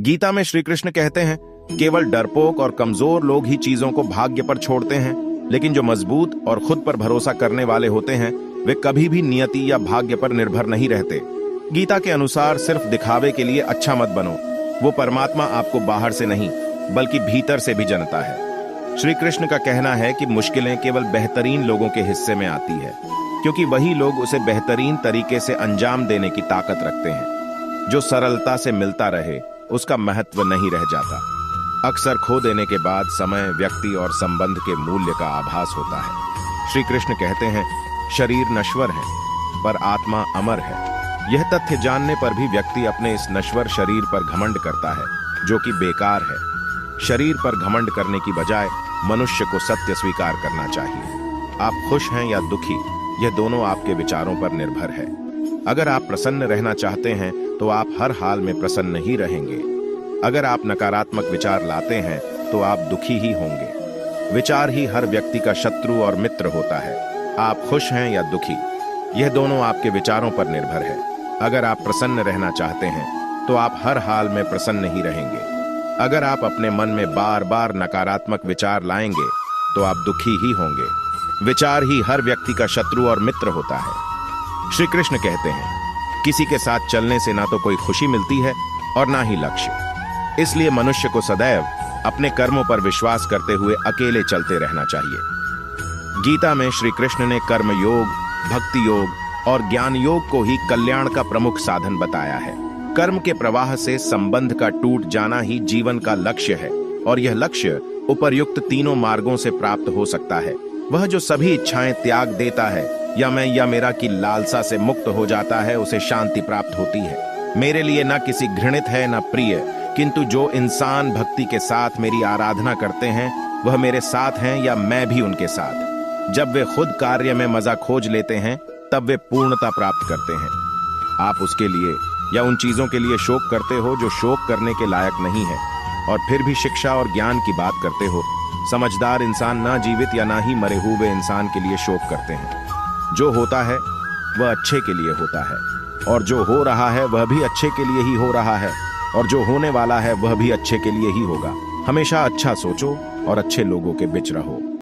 गीता में श्री कृष्ण कहते हैं, केवल डरपोक और कमजोर लोग ही चीजों को भाग्य पर छोड़ते हैं, लेकिन जो मजबूत और खुद पर भरोसा करने वाले होते हैं वे कभी भी नियति या भाग्य पर निर्भर नहीं रहते। गीता के अनुसार सिर्फ दिखावे के लिए अच्छा मत बनो। वो परमात्मा आपको बाहर से नहीं बल्कि भीतर से भी जानता है। श्री कृष्ण का कहना है कि मुश्किलें केवल बेहतरीन लोगों के हिस्से में आती है, क्योंकि वही लोग उसे बेहतरीन तरीके से अंजाम देने की ताकत रखते हैं। जो सरलता से मिलता रहे उसका महत्व नहीं रह जाता। अक्सर खो देने के बाद समय, व्यक्ति और संबंध के मूल्य का आभास होता है। श्री कृष्ण कहते हैं, शरीर नश्वर है पर आत्मा अमर है। यह तथ्य जानने पर भी व्यक्ति अपने इस नश्वर शरीर पर घमंड करता है, जो कि बेकार है। शरीर पर घमंड करने की बजाय मनुष्य को सत्य स्वीकार करना चाहिए। आप खुश हैं या दुखी, यह दोनों आपके विचारों पर निर्भर है। अगर आप प्रसन्न रहना चाहते हैं तो आप हर हाल में प्रसन्न ही रहेंगे। अगर आप नकारात्मक विचार लाते हैं तो आप दुखी ही होंगे। विचार ही हर व्यक्ति का शत्रु और मित्र होता है। आप खुश हैं या दुखी, यह दोनों आपके विचारों पर निर्भर है। अगर आप प्रसन्न रहना चाहते हैं तो आप हर हाल में प्रसन्न ही रहेंगे। अगर आप अपने मन में बार बार नकारात्मक विचार लाएंगे तो आप दुखी ही होंगे। विचार ही हर व्यक्ति का शत्रु और मित्र होता है। श्री कृष्ण कहते हैं, किसी के साथ चलने से ना तो कोई खुशी मिलती है और ना ही लक्ष्य। इसलिए मनुष्य को सदैव अपने कर्मों पर विश्वास करते हुए अकेले चलते रहना चाहिए। गीता में श्री कृष्ण ने कर्म योग, भक्ति योग और ज्ञान योग को ही कल्याण का प्रमुख साधन बताया है। कर्म के प्रवाह से संबंध का टूट जाना ही जीवन का लक्ष्य है, और यह लक्ष्य उपर्युक्त तीनों मार्गों से प्राप्त हो सकता है। वह जो सभी इच्छाएं त्याग देता है या मैं या मेरा की लालसा से मुक्त हो जाता है, उसे शांति प्राप्त होती है। मेरे लिए ना किसी घृणित है ना प्रिय, किंतु जो इंसान भक्ति के साथ मेरी आराधना करते हैं वह मेरे साथ हैं या मैं भी उनके साथ। जब वे खुद कार्य में मजा खोज लेते हैं तब वे पूर्णता प्राप्त करते हैं। आप उसके लिए या उन चीजों के लिए शोक करते हो जो शोक करने के लायक नहीं है, और फिर भी शिक्षा और ज्ञान की बात करते हो। समझदार इंसान ना जीवित या ना ही मरे हुए इंसान के लिए शोक करते हैं। जो होता है वह अच्छे के लिए होता है, और जो हो रहा है वह भी अच्छे के लिए ही हो रहा है, और जो होने वाला है वह भी अच्छे के लिए ही होगा। हमेशा अच्छा सोचो और अच्छे लोगों के बीच रहो।